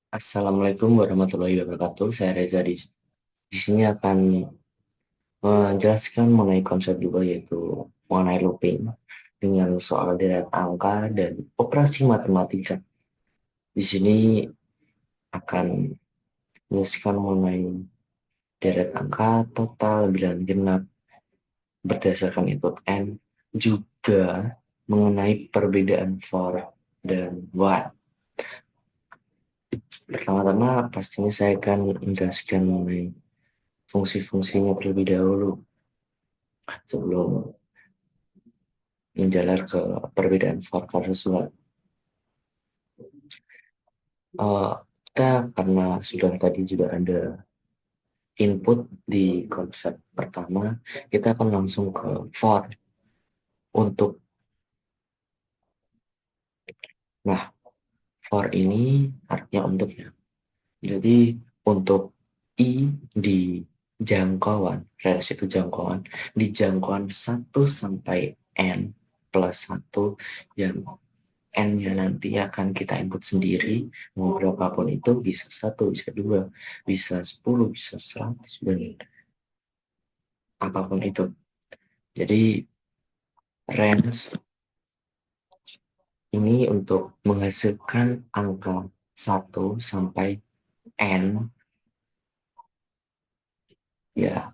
Assalamualaikum warahmatullahi wabarakatuh. Saya Reza di sini akan menjelaskan mengenai konsep juga yaitu mengenai looping dengan soal deret angka dan operasi matematika. Di sini akan menjelaskan mengenai deret angka, total, bilangan genap berdasarkan input n, juga mengenai perbedaan for dan while. Pertama-tama pastinya saya akan menjelaskan mengenai fungsi-fungsinya terlebih dahulu sebelum menjalar ke perbedaan faktor sesuatu. Eh, kita karena sudah tadi juga ada input di konsep pertama, kita akan langsung ke for. Untuk, nah, for ini artinya untuk ya. Jadi untuk I di jangkauan, range itu jangkauan, di jangkauan 1 sampai N plus 1 yang N-nya nanti akan kita input sendiri, mau berapapun itu, bisa 1, bisa 2, bisa 10, bisa 100, dan apapun itu. Jadi, range ini untuk menghasilkan angka 1 sampai N, ya,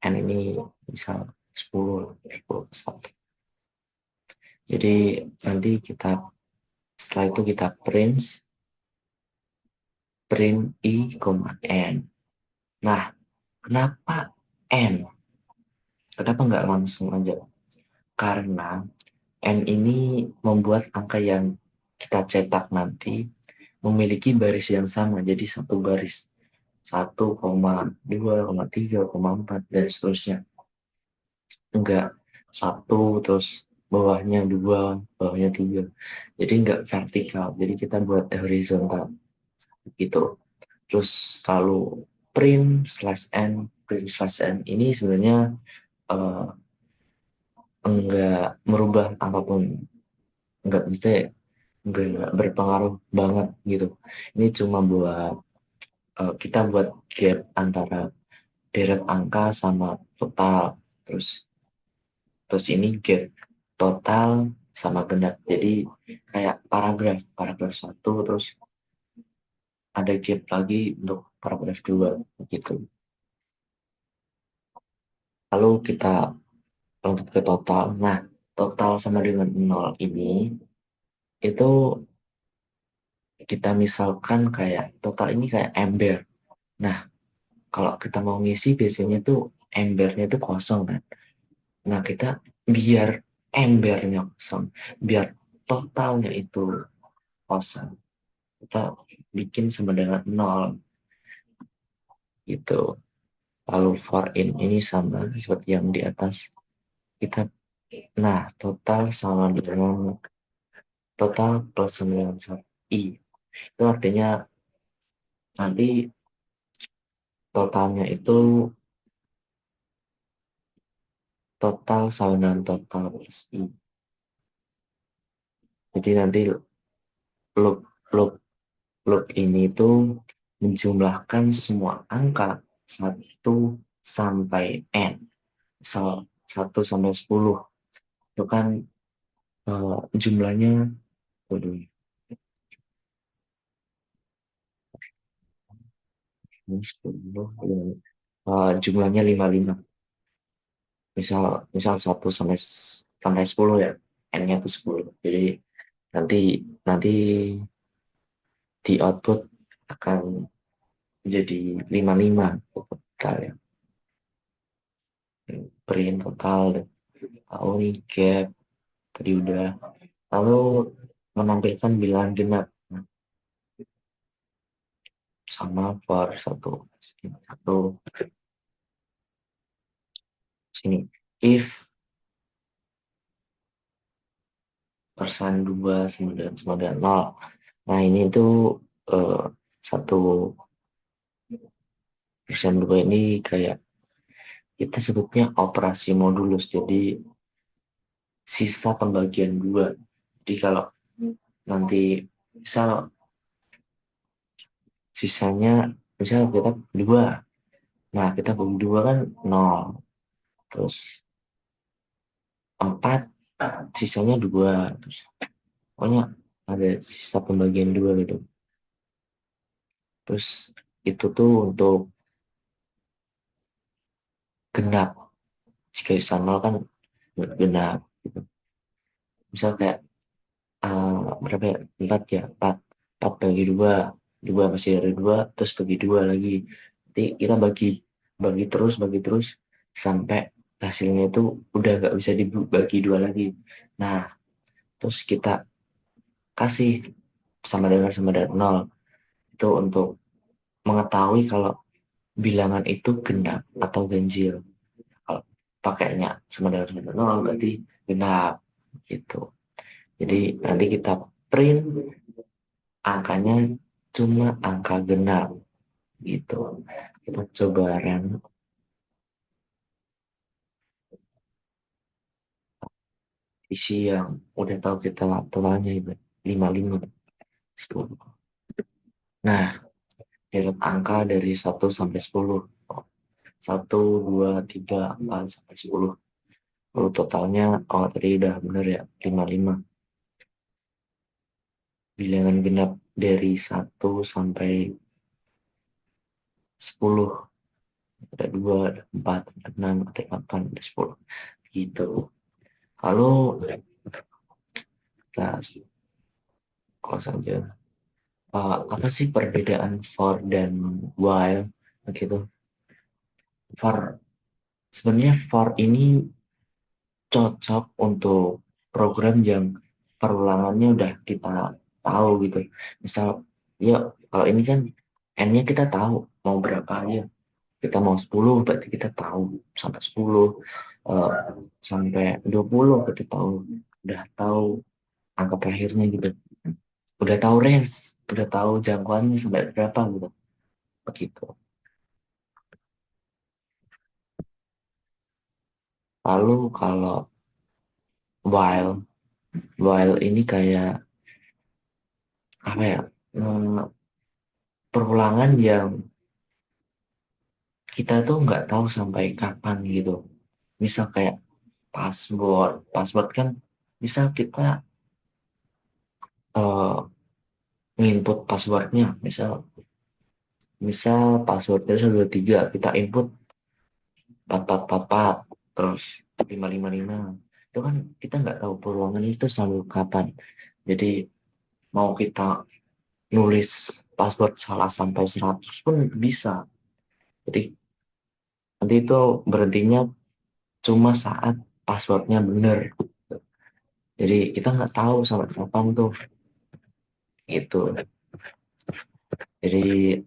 N ini misal 10, 10, 1. Jadi, nanti setelah itu kita print I, N. Nah, kenapa N? Kenapa nggak langsung aja? Karena N ini membuat angka yang kita cetak nanti memiliki baris yang sama, jadi satu baris. 1,2,3,4 dan seterusnya. Enggak satu, terus bawahnya 2, bawahnya 3. Jadi enggak vertikal, jadi kita buat horizontal gitu. Terus lalu print slash n ini sebenarnya eh, enggak merubah apapun, enggak bisa ya, enggak berpengaruh banget gitu. Ini cuma buat kita buat gap antara deret angka sama total. Terus terus ini gap total sama genap. Jadi kayak paragraf satu, terus ada gap lagi untuk paragraf dua gitu. Lalu kita lanjut ke total. Nah, total sama dengan nol ini itu kita misalkan kayak total ini kayak ember. Nah, kalau kita mau ngisi biasanya tuh embernya tuh kosong kan. Nah, kita biar embernya kosong, biar totalnya itu kosong, kita bikin sama dengan nol gitu. Lalu for in ini sama seperti yang di atas. Kita, nah, total plus sama dengan satu i. Itu artinya nanti totalnya itu total sama dengan total plus i. Jadi nanti loop loop loop ini tuh menjumlahkan semua angka 1 sampai n. Misal 1 sampai 10 itu kan jumlahnya, waduh, ini 10, jumlahnya 55. Misal misal 1 sampai 10 ya, n-nya itu 10. Jadi nanti nanti di output akan menjadi 55 total ya. Print total, tahu nih gap tadi udah. Lalu menampilkan bilangan genap. Nah, sama for satu sini. If persen 2 sama dengan 0. Nah, ini tuh eh, 1 persen 2 ini kayak kita sebutnya operasi modulus. Jadi sisa pembagian 2. Jadi kalau nanti misal sisanya misal kita dua, nah kita bagi dua kan nol, terus empat sisanya dua, terus pokoknya ada sisa pembagian dua gitu. Terus itu tuh untuk genap, jika sisa nol kan genap gitu. Misal kayak berapa ya? Empat ya, empat bagi dua, dua masih ada dua, terus bagi dua lagi. Nanti kita bagi terus sampai hasilnya itu udah nggak bisa dibagi dua lagi. Nah, terus kita kasih sama dengan nol itu untuk mengetahui kalau bilangan itu genap atau ganjil. Kalau pakainya sama dengan nol berarti genap gitu. Jadi nanti kita print angkanya cuma angka genap gitu. Kita coba run isi yang udah tahu kita totalnya itu 55 10. Nah, dalam angka dari 1 sampai 10. Satu, 2, 3, 4 sampai 10. Lalu totalnya, oh tadi udah bener ya, 55. Bilangan genap dari 1 sampai 10. Ada 2, ada 4, ada 6, ada 8, ada 10. Gitu. Lalu kita close aja. Apa sih perbedaan for dan while begitu? For sebenarnya for ini cocok untuk program yang perulangannya udah kita tahu gitu. Misal, ya kalau ini kan n-nya kita tahu mau berapa ya. Kita mau 10 berarti kita tahu sampai 10, eh, sampai 20 kita tahu, udah tahu angka terakhirnya gitu. Udah tahu range, udah tahu jangkauannya sampai berapa gitu. Begitu. Lalu kalau while, while ini kayak apa ya? Perulangan yang kita tuh nggak tahu sampai kapan gitu. Misal kayak password kan misal kita uh, nginput passwordnya, misal misal passwordnya 123, kita input 4444, terus 555. Itu kan kita nggak tahu perulangan itu sampai kapan. Jadi mau kita nulis password salah sampai 100 pun bisa. Jadi nanti itu berhentinya cuma saat passwordnya benar. Jadi kita nggak tahu sampai kapan tuh gitu. Jadi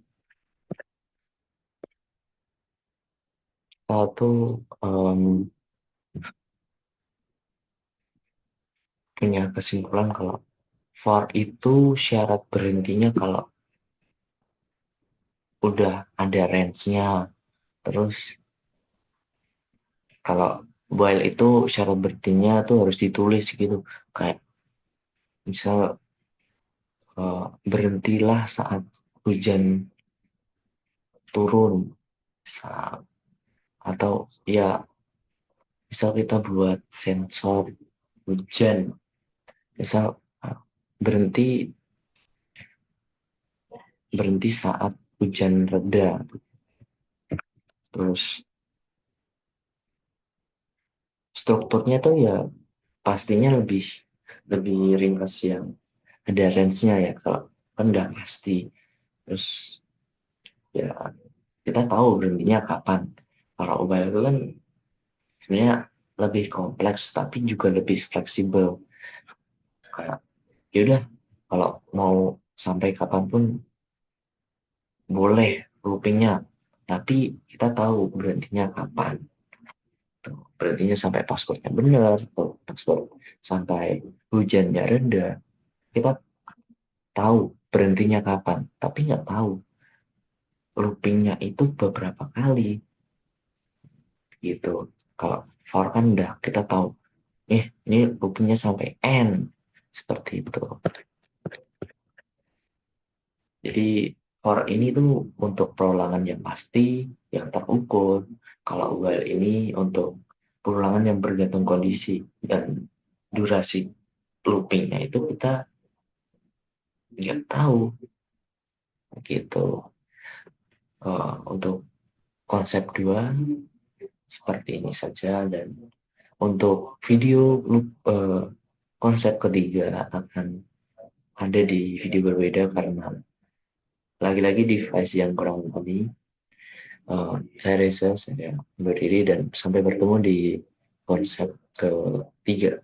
kita tuh em, punya kesimpulan kalau for itu syarat berhentinya kalau udah ada range-nya. Terus kalau while itu syarat berhentinya tuh harus ditulis gitu. Kayak misal berhentilah saat hujan turun. Saat, atau ya misal kita buat sensor hujan. Misal uh, berhenti berhenti saat hujan reda. Terus strukturnya tuh ya pastinya lebih lebih ringkas yang ada range-nya ya, kalau kan udah pasti. Terus ya kita tahu berhentinya kapan. Kalau mobile itu kan sebenarnya lebih kompleks tapi juga lebih fleksibel. Kayak ya udah, kalau mau sampai kapanpun boleh loopingnya, tapi kita tahu berhentinya kapan. Tuh, berhentinya sampai passwordnya benar, atau password sampai hujannya reda. Kita tahu berhentinya kapan, tapi nggak tahu loopingnya itu beberapa kali gitu. Kalau for kan udah kita tahu, ini loopingnya sampai N, seperti itu. Jadi For ini tuh untuk perulangan yang pasti, yang terukur. Kalau while ini untuk perulangan yang bergantung kondisi dan durasi loopingnya itu kita nggak tahu gitu. Untuk konsep dua seperti ini saja, dan untuk video loop, konsep ketiga akan ada di video berbeda karena lagi-lagi device yang kurang mumpuni. Saya Reza, saya berdiri dan sampai bertemu di konsep ketiga.